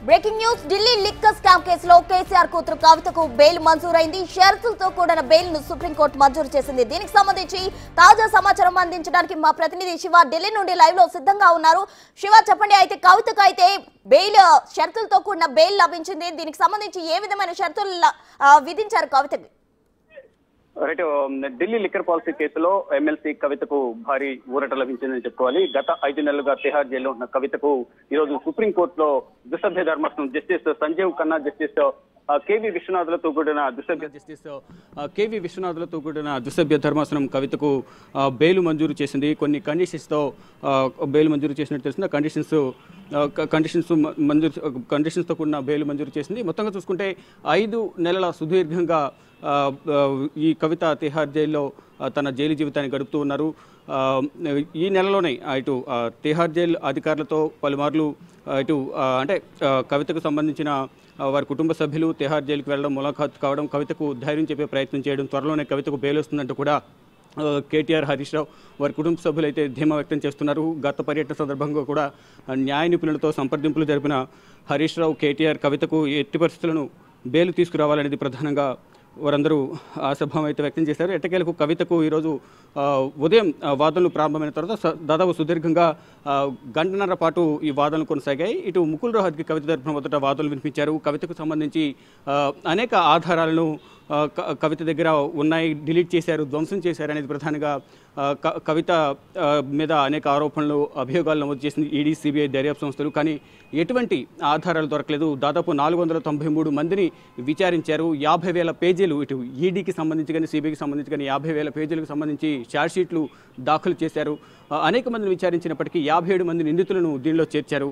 Breaking news Delhi liquor scam కేసులో కేసీఆర్ కూతురు కవితకు బెయిల్ మంజూరైంది. షరతులతో కూడిన బెయిల్ ను సుప్రీంకోర్టు మంజూరు చేసింది. దీనికి సంబంధించి తాజా సమాచారం అందించడానికి మా ప్రతినిధి శివ ఢిల్లీ నుండి లైవ్ లో సిద్ధంగా ఉన్నారు. శివ, చెప్పండి, అయితే కవితకు అయితే బెయిల్ షరతులతో కూడిన బెయిల్ లభించింది. దీనికి సంబంధించి ఏ విధమైన షరతులు విధించారు కవితకి? రైట్, ఢిల్లీ లిక్కర్ పాలసీ కేసులో ఎమ్మెల్సీ కవితకు భారీ ఊరట లభించిందని చెప్పుకోవాలి. గత 5 నెలలుగా తిహార్ జైల్లో ఉన్న కవితకు ఈ రోజు సుప్రీంకోర్టులో దుసభ్య ధర్మాసనం justice Sanjiv Khanna, justice KV విశ్వనాథ్లతో కూడిన దుసభ్య ధర్మాసనం కవితకు బెయిల్ మంజూరు చేసింది. కొన్ని కండిషన్స్తో బెయిల్ మంజూరు చేసినట్టు తెలిసింది. కండిషన్స్తో కూడిన బెయిల్ మంజూరు చేసింది. మొత్తంగా చూసుకుంటే 5 నెలల సుదీర్ఘంగా ఈ కవిత తిహార్ జైల్లో తన జైలు జీవితాన్ని గడుపుతూ ఉన్నారు. ఈ నెలలోనే ఇటు తిహార్ జైలు అధికారులతో పలుమార్లు ఇటు అంటే కవితకు సంబంధించిన వారి కుటుంబ సభ్యులు తిహార్ జైలుకు వెళ్ళడం, ములాఖాత్ కావడం, కవితకు ధైర్యం చెప్పే ప్రయత్నం చేయడం, త్వరలోనే కవితకు బెయిల్ వస్తుందంటూ కూడా కేటీఆర్, హరీష్ రావు వారి కుటుంబ సభ్యులు అయితే ధీమా వ్యక్తం చేస్తున్నారు. గత పర్యటన సందర్భంగా కూడా న్యాయ నిపుణులతో సంప్రదింపులు జరిపిన హరీష్ రావు, కేటీఆర్ కవితకు ఎట్టి పరిస్థితులను బెయిల్ తీసుకురావాలనేది ప్రధానంగా వారందరూ ఆశాభావం అయితే వ్యక్తం చేశారు. ఎట్టకేలకు కవితకు ఈరోజు ఉదయం వాదనలు ప్రారంభమైన తర్వాత దాదాపు సుదీర్ఘంగా గంటన్నర పాటు ఈ వాదనలు కొనసాగాయి. ఇటు ముకుల్ రోహత్గి కవిత తరఫున మొదట వాదనలు వినిపించారు. కవితకు సంబంధించి అనేక ఆధారాలను కవిత దగ్గర ఉన్నాయి, డిలీట్ చేశారు, ధ్వంసం చేశారు అనేది ప్రధానంగా కవిత మీద అనేక ఆరోపణలు, అభియోగాలు నమోదు చేసింది ఈడీ, సిబిఐ దర్యాప్తు సంస్థలు. కానీ ఎటువంటి ఆధారాలు దొరకలేదు. దాదాపు 493 మందిని విచారించారు. 50,000 పేజీలు ఇటు ఈడీకి సంబంధించి కానీ సిబిఐకి సంబంధించి కానీ 50,000 పేజీలకు సంబంధించి ఛార్జ్షీట్లు దాఖలు చేశారు. అనేక మందిని విచారించినప్పటికీ 57 మంది నిందితులను దీనిలో చేర్చారు.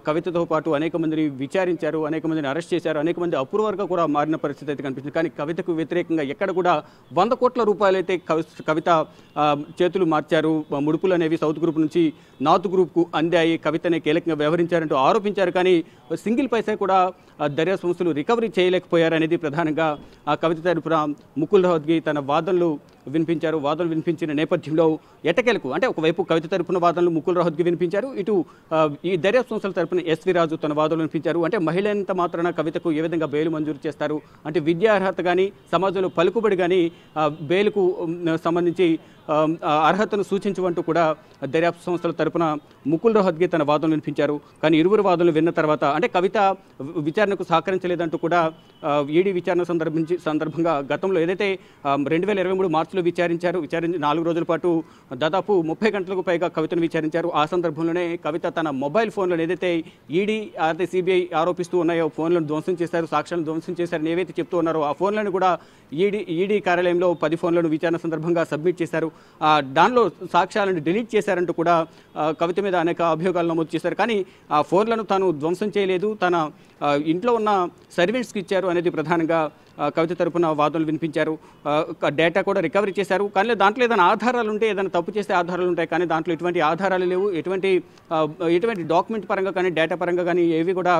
కవితతో పాటు అనేక మందిని విచారించారు, అనేక మందిని అరెస్ట్ చేశారు, అనేక మంది అప్రూవర్గా కూడా మారిన పరిస్థితి అయితే కనిపించింది. కానీ కవితకు వ్యతిరేకంగా ఎక్కడ కూడా 100 కోట్ల రూపాయలు అయితే కవిత చేతులు మార్చారు. ముడుపులు అనేవి సౌత్ గ్రూప్ నుంచి నార్త్ గ్రూప్కు అందాయి, కవితనే కీలకంగా వ్యవహరించారంటూ ఆరోపించారు. కానీ సింగిల్ పైసా కూడా దర్యాప్తు సంస్థలు రికవరీ చేయలేకపోయారనేది ప్రధానంగా కవిత తరపున ముకుల్ రోహత్గి తన వాదనలు వినిపించారు. వాదనలు వినిపించిన నేపథ్యంలో ఎట్టకేలకు అంటే ఒకవైపు కవిత తరపున వాదనలు ముకుల్ రోహత్గి వినిపించారు, ఇటు ఈ దర్యాప్తు సంస్థల తరపున ఎస్వి రాజు తన వాదనలు వినిపించారు. అంటే మహిళంత మాత్రాన కవితకు ఏ విధంగా బెయిల్ మంజూరు చేస్తారు, అంటే విద్యా అర్హత కానీ సమాజంలో పలుకుబడి కానీ బెయిల్కు సంబంధించి అర్హతను సూచించవంటూ కూడా దర్యాప్తు సంస్థల తరపున ముకుల్ రోహత్గి తన వాదనలు వినిపించారు. కానీ ఇరువురు వాదనలు విన్న తర్వాత అంటే కవిత విచారణకు సహకరించలేదంటూ కూడా ఈడీ విచారణ సందర్భంగా గతంలో ఏదైతే 2023 మార్చిలో విచారించి 4 రోజుల పాటు దాదాపు 30 గంటలకు పైగా కవితను విచారించారు. ఆ సందర్భంలోనే కవిత తన మొబైల్ ఫోన్లను ఏదైతే ఈడీ అదే సిబిఐ ఆరోపిస్తూ ఉన్నాయో ఫోన్లను ధ్వంసం చేశారు, సాక్ష్యాలను ధ్వంసం చేశారని ఏవైతే చెప్తూ ఉన్నారో ఆ ఫోన్లను కూడా ఈడీ కార్యాలయంలో 10 ఫోన్లను విచారణ సందర్భంగా సబ్మిట్ చేశారు. దానిలో సాక్ష్యాలను డిలీట్ చేశారంటూ కూడా కవిత మీద అనేక అభియోగాలు నమోదు చేశారు. కానీ ఆ ఫోన్లను తాను ధ్వంసం చేయలేదు, తన ఇంట్లో ఉన్న సర్వెంట్స్కి ఇచ్చారు అనేది ప్రధానంగా కవిత తరపున వాదనలు వినిపించారు. డేటా కూడా రికవరీ చేశారు. కానీ దాంట్లో ఏదైనా ఆధారాలు ఉంటే, ఏదైనా తప్పు చేసే ఆధారాలు ఉంటాయి, కానీ దాంట్లో ఎటువంటి ఆధారాలు లేవు. ఎటువంటి డాక్యుమెంట్ పరంగా కానీ డేటా పరంగా కానీ ఏవి కూడా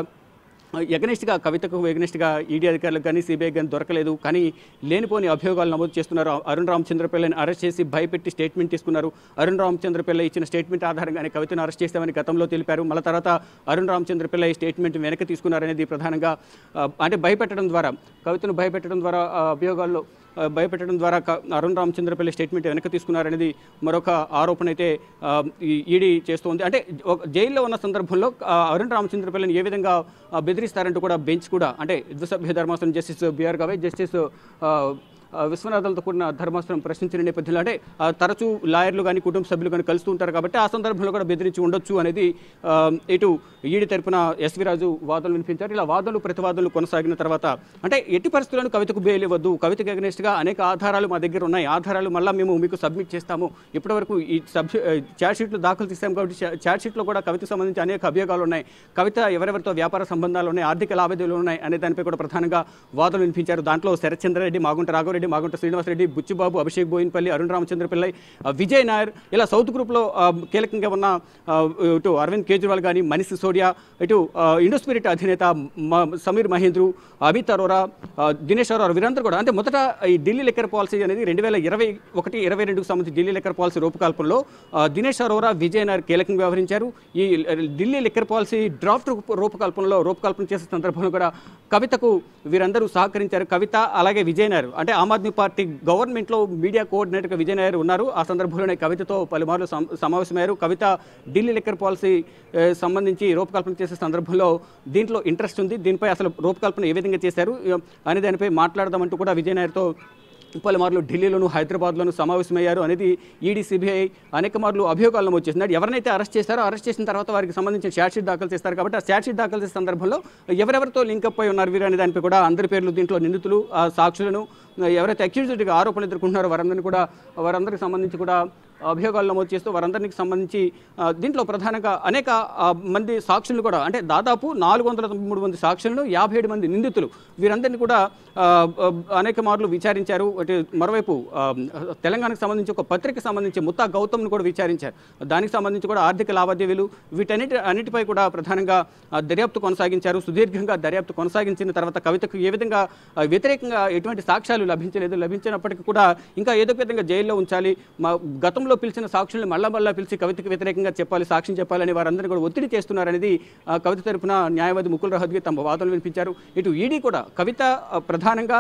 ఎగనెస్ట్గా కవితకు ఎగనెస్ట్గా ఈడీ అధికారులకు కానీ సిబిఐ కానీ దొరకలేదు. కానీ లేనిపోని అభియోగాలు నమోదు చేస్తున్నారు. అరుణ్ రామచంద్రపిల్లని అరెస్ట్ చేసి భయపెట్టి స్టేట్మెంట్ తీసుకున్నారు. అరుణ్ రామచంద్రపిల్ల ఇచ్చిన స్టేట్మెంట్ ఆధారంగానే కవితను అరెస్ట్ చేస్తామని గతంలో తెలిపారు. మళ్ళీ తర్వాత అరుణ్ రామచంద్రపిల్ల ఈ స్టేట్మెంట్ వెనక్కి తీసుకున్నారనేది ప్రధానంగా అంటే భయపెట్టడం ద్వారా, కవితను భయపెట్టడం ద్వారా అభియోగాల్లో భయపెట్టడం ద్వారా అరుణ్ రామచంద్రపల్లి స్టేట్మెంట్ వెనక్కి తీసుకున్నారనేది మరొక ఆరోపణ అయితే ఈడీ చేస్తోంది. అంటే జైల్లో ఉన్న సందర్భంలో అరుణ్ రామచంద్రపల్లిని ఏ విధంగా బెదిరిస్తారంటూ కూడా బెంచ్ కూడా అంటే ద్విసభ్య ధర్మాసనం జస్టిస్ బిఆర్ గవై, జస్టిస్ విశ్వనాథ్లతో కూడిన ధర్మాసనం ప్రశ్నించిన నేపథ్యంలో అంటే తరచూ లాయర్లు కానీ కుటుంబ సభ్యులు కానీ కలుస్తూ ఉంటారు కాబట్టి ఆ సందర్భంలో కూడా బెదిరించి ఉండొచ్చు అనేది ఇటు ఈడీ తరపున ఎస్వి రాజు వాదనలు వినిపించారు. ఇలా వాదనలు ప్రతివాదనలు కొనసాగిన తర్వాత అంటే ఎట్టి పరిస్థితులను కవితకు బెయిల్ ఇవ్వద్దు, కవితకు అగెనెస్ట్గా అనేక ఆధారాలు మా దగ్గర ఉన్నాయి, ఆధారాలు మళ్ళీ మేము మీకు సబ్మిట్ చేస్తాము, ఇప్పటివరకు ఈ ఛార్జ్షీట్లు దాఖలు చేస్తాము కాబట్టి ఛార్జ్షీట్లో కూడా కవితకు సంబంధించి అనేక అభియోగాలు ఉన్నాయి, కవిత ఎవరెవరితో వ్యాపార సంబంధాలు ఉన్నాయి, ఆర్థిక లావాదేవీలు ఉన్నాయి అనే దానిపై కూడా ప్రధానంగా వాదనలు వినిపించారు. దాంట్లో శరత్చంద్రారెడ్డి, మాగుంట రాఘవరెడ్డి రెడ్డి, మాగుంట శ్రీనివాసరెడ్డి, బుచ్చిబాబు, అభిషేక్ బోయినపల్లి, అరుణ్ రామచంద్ర పిల్లై, విజయ్ నాయర్, ఇలా సౌత్ గ్రూప్లో కీలకంగా ఉన్న ఇటు అరవింద్ కేజ్రీవాల్ కానీ, మనీష్ సిసోడియా, ఇటు ఇండోస్పిరిట్ అధినేత సమీర్ మహేంద్రు, అమిత్ అరోరా, దినేష్ అరోరా, వీరందరూ కూడా అంటే మొదట ఈ ఢిల్లీ లిక్కర్ పాలసీ అనేది 2021-22కు సంబంధించి ఢిల్లీ లిక్కర్ పాలసీ రూపకల్పనలో దినేష్ అరోరా, విజయ్ నాయర్ కీలకంగా వ్యవహరించారు. ఈ ఢిల్లీ లిక్కర్ పాలసీ డ్రాఫ్ట్ రూపకల్పన చేసే సందర్భంలో కూడా కవితకు వీరందరూ సహకరించారు. కవిత అలాగే విజయ్ నాయర్ అంటే ఆమ్ ఆద్మీ పార్టీ గవర్నమెంట్లో మీడియా కోఆర్డినేటర్గా విజయ్ నాయర్ ఉన్నారు. ఆ సందర్భంలోనే కవితతో పలుమార్లు సమావేశమయ్యారు. కవిత ఢిల్లీ లిక్కర్ పాలసీ సంబంధించి రూపకల్పన చేసే సందర్భంలో దీంట్లో ఇంట్రెస్ట్ ఉంది, దీనిపై అసలు రూపకల్పన ఏ విధంగా చేశారు అనే దానిపై మాట్లాడదామంటూ కూడా విజయ్ నాయర్తో పలుమార్లు ఢిల్లీలోను, హైదరాబాద్లోను సమావేశమయ్యారు అనేది ఈడీ, సిబిఐ అనేక మార్లు అభియోగాలు నమోదు చేస్తున్నారు. ఎవరినైతే అరెస్ట్ చేశారో అరెస్ట్ చేసిన తర్వాత వారికి సంబంధించిన ఛార్జ్షీట్ దాఖలు చేస్తారు. కాబట్టి ఆ ఛార్జ్షీట్ దాఖలు చేసే సందర్భంలో ఎవరెవరితో లింకప్ అయి ఉన్నారు వీరు అనే దానిపై కూడా అందరి పేర్లు దీంట్లో నిందితులు, సాక్షులను, ఎవరైతే అక్యూజ్డ్గా ఆరోపణలు ఎదుర్కొంటున్నారో వారందరికీ సంబంధించి కూడా అభియోగాలు నమోదు చేస్తూ వారందరికి సంబంధించి దీంట్లో ప్రధానంగా అనేక మంది సాక్షులు కూడా అంటే దాదాపు 493 మంది సాక్షులను, 57 మంది నిందితులు వీరందరినీ కూడా అనేక మార్లు విచారించారు. మరోవైపు తెలంగాణకు సంబంధించి ఒక పత్రికకు సంబంధించి ముత్తా గౌతమ్ను కూడా విచారించారు. దానికి సంబంధించి కూడా ఆర్థిక లావాదేవీలు అన్నిటిపై కూడా ప్రధానంగా దర్యాప్తు కొనసాగించారు. సుదీర్ఘంగా దర్యాప్తు కొనసాగించిన తర్వాత కవితకు ఏ విధంగా వ్యతిరేకంగా ఎటువంటి సాక్ష్యాలు లభించినప్పటికీ కూడా ఇంకా ఏదో విధంగా జైల్లో ఉంచాలి, గతంలో పిలిచిన సాక్షులను మళ్ళా పిలిచి కవితకు వ్యతిరేకంగా చెప్పాలి, సాక్ష్యం చెప్పాలని వారందరూ కూడా ఒత్తిడి చేస్తున్నారనేది కవిత తరపున న్యాయవాది ముకుల్ రోహత్గి తమ వాదనలు వినిపించారు. ఇటు ఈడీ కూడా కవిత ప్రధానంగా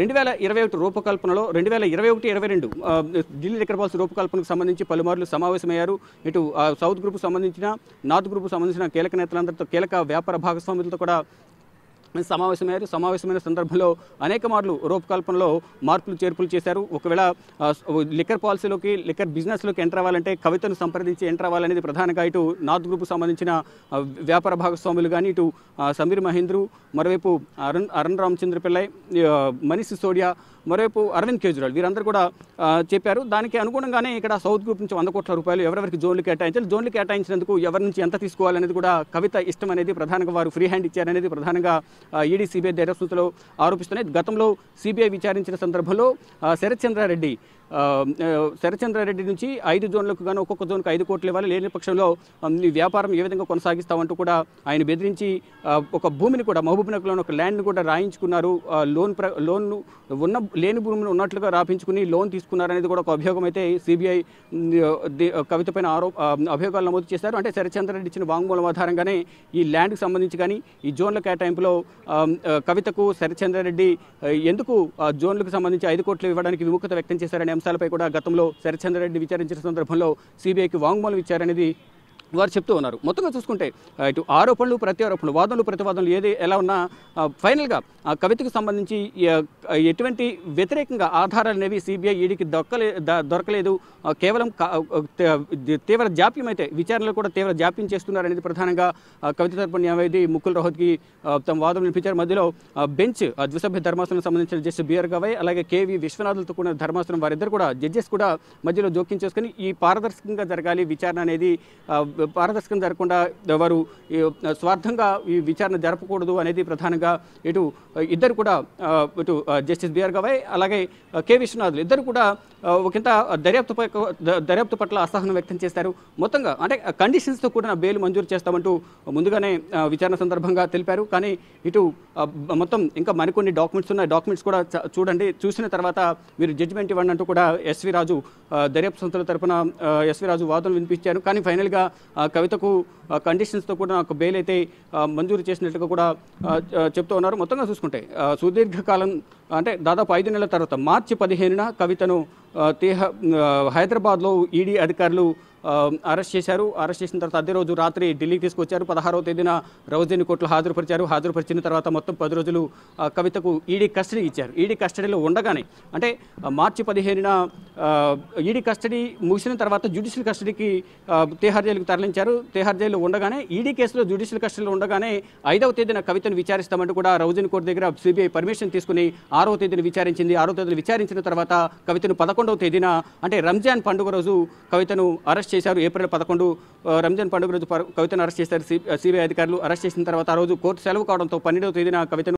2021 రూపకల్పనలో 2021-22 ఢిల్లీ లిక్కర్ పాలసీ రూపకల్పనకు సంబంధించి పలుమార్లు సమావేశమయ్యారు. ఇటు సౌత్ గ్రూప్ సంబంధించిన, నార్త్ గ్రూప్ సంబంధించిన కీలక నేతలందరితో, కీలక వ్యాపార భాగస్వాములతో కూడా సమావేశమైన సందర్భంలో అనేక మార్లు రూపకల్పనలో మార్పులు చేర్పులు చేశారు. ఒకవేళ లిక్కర్ పాలసీలోకి, లిక్కర్ బిజినెస్లోకి ఎంటర్ అవ్వాలంటే కవితను సంప్రదించి ఎంటర్ అవ్వాలనేది ప్రధానంగా ఇటు నార్త్ గ్రూప్ సంబంధించిన వ్యాపార భాగస్వాములు కానీ, ఇటు సమీర్ మహేంద్రు, మరోవైపు అరుణ్ రామచంద్ర పిల్లై, మనీష్ సిసోడియా, మరోవైపు అరవింద్ కేజ్రీవాల్ వీరందరూ కూడా చెప్పారు. దానికి అనుగుణంగానే ఇక్కడ సౌత్ గ్రూప్ నుంచి 100 కోట్ల రూపాయలు ఎవరెవరికి జోన్లు కేటాయించాలి, జోన్లు కేటాయించినందుకు ఎవరి నుంచి ఎంత తీసుకోవాలనేది కూడా కవిత ఇష్టం అనేది ప్రధానంగా వారు ఫ్రీ హ్యాండ్ ఇచ్చారనేది ప్రధానంగా ఈడీ, సిబిఐ దర్యాప్తులో ఆరోపిస్తున్నాయి. గతంలో సిబిఐ విచారించిన సందర్భంలో శరత్చంద్రారెడ్డి నుంచి 5 జోన్లకు గాను ఒక్కొక్క జోన్కు 5 కోట్లు ఇవ్వాలి, లేని పక్షంలో వ్యాపారం ఏ విధంగా కొనసాగిస్తామంటూ కూడా ఆయన బెదిరించి ఒక భూమిని కూడా మహబూబ్నగర్లోని ఒక ల్యాండ్ని కూడా రాయించుకున్నారు. లేని భూమిని ఉన్నట్లుగా రాపించుకుని లోన్ తీసుకున్నారనేది కూడా ఒక అభియోగం అయితే సిబిఐ కవిత పైన అభియోగాలు నమోదు చేశారు. అంటే శరత్చంద్రారెడ్డి ఇచ్చిన వాంగ్మూలం ఆధారంగానే ఈ ల్యాండ్కి సంబంధించి కానీ ఈ జోన్ల కేటాయింపులో కవితకు శరత్చంద్రారెడ్డి ఎందుకు జోన్లకు సంబంధించి 5 కోట్లు ఇవ్వడానికి విముఖత వ్యక్తం చేశారనే అంశాలపై కూడా గతంలో శరత్చంద్రారెడ్డి విచారించిన సందర్భంలో సిబిఐకి వాంగ్మూలం ఇచ్చారనేది వారు చెప్తూ ఉన్నారు. మొత్తంగా చూసుకుంటే ఇటు ఆరోపణలు, ప్రత్యారోపణలు, వాదనలు, ప్రతివాదనలు ఎలా ఉన్నా ఫైనల్గా కవితకు సంబంధించి ఎటువంటి వ్యతిరేకంగా ఆధారాలు అనేవి సిబిఐ, ఈడీకి దొరకలేదు. కేవలం తీవ్ర జాప్యం అయితే విచారణలో కూడా తీవ్ర జాప్యం చేస్తున్నారనేది ప్రధానంగా కవిత తరపున న్యాయవాది ముకుల్ రోహత్గి తమ వాదనలు వినిపించారు. మధ్యలో బెంచ్ ద్విసభ్య ధర్మాసనం సంబంధించిన జస్టిస్ బిఆర్ గవాయ్ అలాగే కేవీ విశ్వనాథులతో కూడిన ధర్మాసనం వారిద్దరు కూడా జడ్జెస్ కూడా మధ్యలో జోక్యం చేసుకుని ఈ పారదర్శకంగా జరగాలి విచారణ అనేది, పారదర్శకం జరగకుండా వారు స్వార్థంగా ఈ విచారణ జరపకూడదు అనేది ప్రధానంగా ఇద్దరు కూడా ఇటు జస్టిస్ బిఆర్ గవాయ్ అలాగే కె విశ్వనాథులు ఇద్దరు కూడా ఒకంత దర్యాప్తు పట్ల అసహనం వ్యక్తం చేశారు. మొత్తంగా అంటే కండిషన్స్తో కూడిన బెయిల్ మంజూరు చేస్తామంటూ ముందుగానే విచారణ సందర్భంగా తెలిపారు. కానీ ఇటు మొత్తం ఇంకా మరికొన్ని డాక్యుమెంట్స్ ఉన్నాయి, డాక్యుమెంట్స్ కూడా చూడండి, చూసిన తర్వాత మీరు జడ్జిమెంట్ ఇవ్వండి అంటూ కూడా ఎస్వి రాజు దర్యాప్తు సంస్థల తరపున ఎస్వి రాజు వాదనలు వినిపించారు. కానీ ఫైనల్గా కవితకు కండిషన్స్తో కూడా ఒక బెయిల్ అయితే మంజూరు చేసినట్లుగా కూడా చెప్తూ ఉన్నారు. మొత్తంగా చూసుకుంటే సుదీర్ఘకాలం అంటే దాదాపు 5 నెలల తర్వాత మార్చి 15న కవితను హైదరాబాద్లో ఈడీ అధికారులు అరెస్ట్ చేశారు. అరెస్ట్ చేసిన తర్వాత అదే రోజు రాత్రి ఢిల్లీకి తీసుకొచ్చారు. 16వ తేదీన రౌజేని కోర్టులో హాజరుపరిచిన తర్వాత మొత్తం 10 రోజులు కవితకు ఈడీ కస్టడీ ఇచ్చారు. ఈడీ కస్టడీలో ఉండగానే అంటే మార్చి 15న ఈడీ కస్టడీ ముగిసిన తర్వాత జ్యుడిషియల్ కస్టడీకి తిహార్ జైలుకు తరలించారు. తిహార్ జైల్లో ఉండగానే ఈడీ కేసులో జ్యుడిషియల్ కస్టడీలో ఉండగానే 5వ తేదీన కవితను విచారిస్తామంటూ కూడా రౌజేని కోర్టు దగ్గర సిబిఐ పర్మిషన్ తీసుకుని 6వ తేదీన విచారించింది. 6వ తేదీన విచారించిన తర్వాత కవితను 11వ తేదీన అంటే రంజాన్ పండుగ రోజు కవితను అరెస్ట్ చేశారు. ఏప్రిల్ 11 రంజాన్ పండుగ రోజు కవితను అరెస్ట్ చేశారు సిబిఐ అధికారులు. అరెస్ట్ చేసిన తర్వాత ఆ రోజు కోర్టు సెలవు కావడంతో 12వ తేదీన కవితను